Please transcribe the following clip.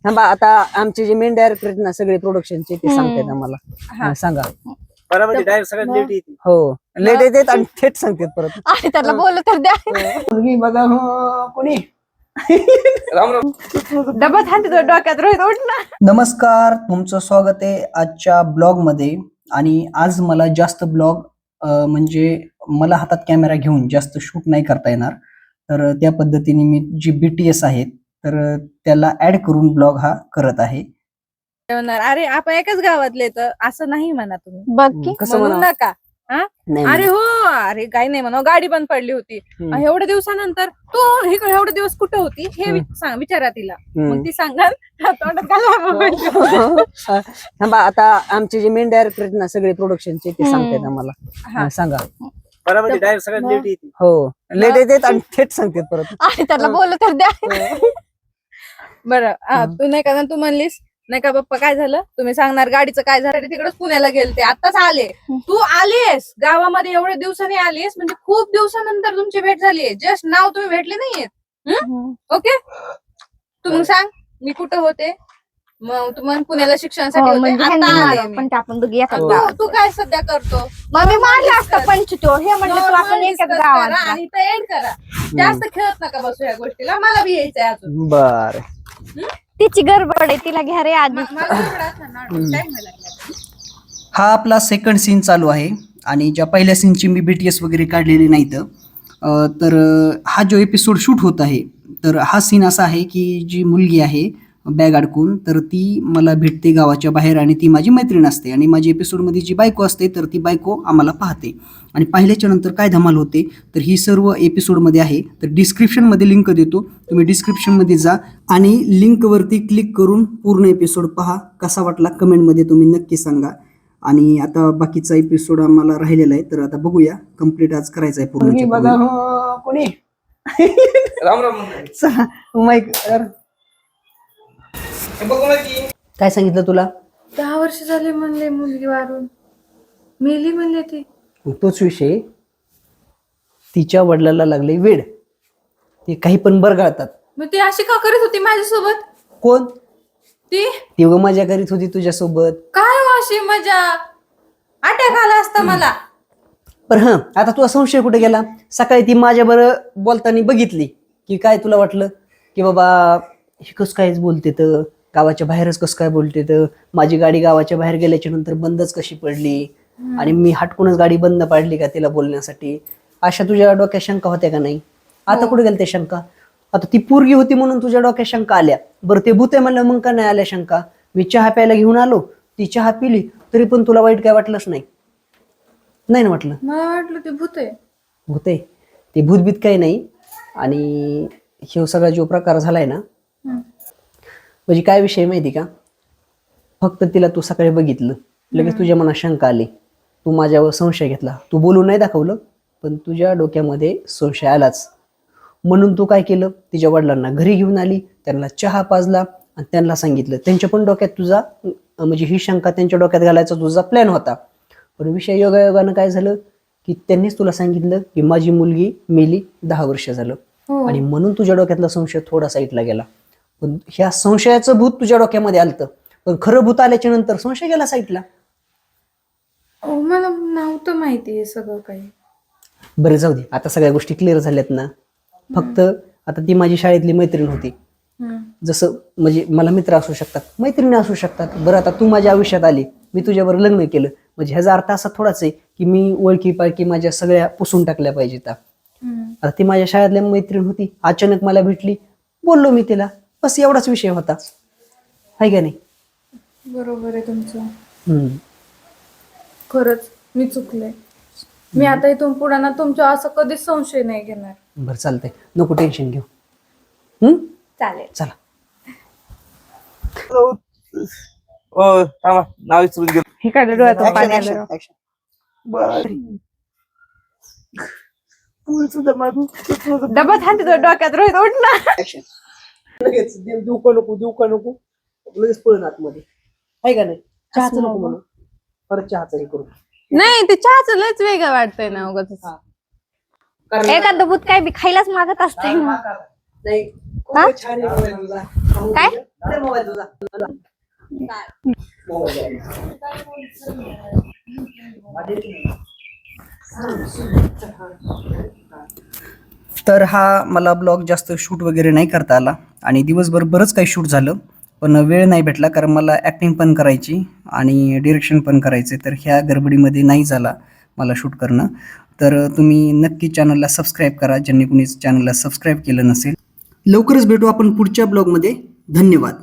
थांबा आता आमचे जे मेन डायरेक्टर आहेत ना सगळे प्रोडक्शनचे ते सांगतात आम्हाला. सांगा. बरोबर डायरेक्ट सगळ्यात लेट येते. हो लेट येतात आणि थेट सांगतात परत. आणि त्याला बोललं तर द्या. मुलगी बघा कोणी. राम राम. डबा थांबते तो डोक्यात रोहित उठ ना. नमस्कार, तुमचं स्वागत आहे आजच्या ब्लॉग मध्ये. आणि आज मला जास्त ब्लॉग म्हणजे मला हातात कॅमेरा घेऊन जास्त शूट नाही करता येणार, तर त्या पद्धतीने मी जी BTS आहेत तर त्याला ऍड करून ब्लॉग हा करत आहे. अरे आपण एकाच गावातले तर असं नाही म्हणा तुम्ही. बघ की कसं म्हणू म्हणा. नका. अरे हो, अरे काही नाही म्हणा, गाडी पण पडली होती एवढ्या दिवसानंतर. तू एवढे दिवस कुठे होती हे विचारा तिला, मग ती सांगाल तोंडात घाला. थांबा आता आमचे जे मेन डायरेक्टर आहेत ना सगळे प्रोडक्शनचे ते सांगतात आम्हाला. सांगा. बरोबर डायरेक्ट सगळ्यात लेट येते. हो लेट येतात आणि थेट सांगतात परत. आणि त्याला बोललं तर द्या. बरं तू नाही का, तू म्हणलीस नाही का पप्पा काय झालं, तुम्ही सांगणार गाडीचं काय झालं, तिकडेच पुण्याला गेलते, आताच आले. तू आलीस गावामध्ये, एवढ्या दिवसांनी आलीस, म्हणजे खूप दिवसानंतर तुमची भेट झालीये. जस्ट नाव तुम्ही भेटले नाहीयेत. ओके, तू मग सांग मी कुठं होते. मग तू मग पुण्याला शिक्षणासाठी होते, आता आले मी. पण ते आपण दोघी एकाच तू गावात. तू काय सध्या करतो. मग मी मारलं असतं पंचतो हे म्हणलं तू आपण एकाच गावात. आणि ते एंड करा. जास्त खेळत नका बसू या गोष्टीला, मला बी यायचंय अजून. बर तिची गडबड आहे, तिला घ्या रे आधी. मला एवढा असणार, time व्हायला लागला. हा आपला सेकंड सीन चालू आहे आणि ज्या पहिल्या सीनची मी BTS वगैरे काढलेली नाहीत. तर हा जो एपिसोड शूट होत आहे तर हा सीन असा आहे की जी मुलगी आहे बॅग अडकून, तर ती मला भेटते गावाच्या बाहेर आणि ती माझी मैत्रीण असते. आणि माझी एपिसोडमध्ये जी बायको असते तर ती बायको आम्हाला पाहते. आणि पाहिल्याच्या नंतर काय धमाल होते तर ही सर्व एपिसोडमध्ये आहे. तर डिस्क्रिप्शनमध्ये लिंक देतो, तुम्ही डिस्क्रिप्शनमध्ये जा आणि लिंकवरती क्लिक करून पूर्ण एपिसोड पहा. कसा वाटला कमेंटमध्ये तुम्ही नक्की सांगा. आणि आता बाकीचा एपिसोड आम्हाला राहिलेला आहे, तर आता बघूया. कम्प्लीट आज करायचा आहे पूर्ण. कोणी. राम राम. माईक काय सांगितलं तुला. 10 वर्ष झाले म्हणले मुलगी वारून मेली म्हणले ती. तोच विषय. तिच्या वडिलाला लागले वेड, ते काही पण बरगाळतात. मग ती अशी का करत होती माझ्यासोबत. कोण ती ग मजा करीत होती तुझ्यासोबत. काय हो अशी मजा, अटॅक आला असता मला. पण आता तुझा संशय कुठे गेला. सकाळी ती माझ्या बरं बोलताना बघितली की काय तुला वाटलं की बाबा हे कस कायच बोलते, तर गावाच्या बाहेरच कस काय बोलते, तर माझी गाडी गावाच्या बाहेर गेल्याच्या नंतर बंदच कशी पडली आणि मी हटकूनच गाडी बंद पाडली का तिला बोलण्यासाठी. अशा तुझ्या डोक्यात शंका होत्या का नाही. आता कुठे गेल्या त्या शंका. आता ती पोरगी होती म्हणून तुझ्या डोक्यात शंका आल्या. बरं ते भूत आहे म्हणलं मग का नाही आल्या शंका. मी चहा प्यायला घेऊन आलो, ती चहा पिली तरी पण तुला वाईट काय वाटलंच नाही. नाही ना वाटलं. मला वाटलं ते भूत आहे. भूत आहे ते, भूतभीत काही नाही. आणि हे सगळा जो प्रकार झालाय ना, म्हणजे काय विषय माहिती का, फक्त तिला तू सकाळी बघितलं लगेच तुझ्या मनात शंका आली, तू माझ्यावर संशय घेतला. तू बोलून नाही दाखवलं पण तुझ्या डोक्यामध्ये संशय आलाच. म्हणून तू काय केलं, तिच्या वडिलांना घरी घेऊन आली, त्यांना चहा पाजला आणि त्यांना सांगितलं. त्यांच्या पण डोक्यात तुझा म्हणजे ही शंका त्यांच्या डोक्यात घालायचा तुझा प्लॅन होता. पण विषय योगायोगानं काय झालं की त्यांनीच तुला सांगितलं की माझी मुलगी मेली 10 वर्ष झालं. आणि म्हणून तुझ्या डोक्यातला संशय थोडा साईडला गेला. पण ह्या संशयाचं भूत तुझ्या डोक्यामध्ये आलतं, पण खरं भूत आल्याच्या नंतर संशय गेला साईडला. मला नव्हतं माहिती हे सगळं काही. बरं जाऊ दे, आता सगळ्या गोष्टी क्लिअर झाल्यात ना. फक्त आता ती माझी शाळेतली मैत्रीण होती. जसं म्हणजे मला मित्र असू शकतात, मैत्रिणी असू शकतात. बरं आता तू माझ्या आयुष्यात आली, मी तुझ्यावर लग्न केलं, म्हणजे ह्याचा अर्थ असा थोडाच आहे की मी ओळखी पाळखी माझ्या सगळ्या पुसून टाकल्या पाहिजेत. आता ती माझ्या शाळेतल्या मैत्रीण होती, अचानक मला भेटली, बोललो मी तिला, बस एवढाच विषय होता. आहे का नाही. बरोबर आहे तुमचं. खरंच मी चुकले. मी आता इथून पुढे ना तुमच्या असं कधीच संशय नाही घेणार. बरं चालतंय, नको टेन्शन घेऊ. चालेल. चला. हो थांबा, नाव विचारून गेलो. हे काय डोळ्यातून पाणी आलं. डबा थांबते तो डोक्यात रोहित उठ ना. लगेच देऊ का नको लगेच पळून आतमध्ये. आहे का नाही. चहाचं नको म्हणून परत चहाचं हे करू. नाही ते चहाचं लयच वेगळं वाटतंय ना उगाच. एखादं भूत काय बी खायलाच मागत असतंय. नाही खूप छान आहे. काय मोबाईल तुझा तर हा मला ब्लॉग जास्त शूट वगैरे नाही करता आला आणि दिवसभर बरंच काही शूट झालं, पण वेळ नाही भेटला कारण मला ॲक्टिंग पण करायची आणि डिरेक्शन पण करायचे, तर ह्या गडबडीमध्ये नाही झाला मला शूट करणं. तर तुम्ही नक्की चॅनलला सबस्क्राईब करा ज्यांनी कुणी चॅनलला सबस्क्राईब केलं नसेल. लवकरच भेटू आपण पुढच्या ब्लॉगमध्ये. धन्यवाद.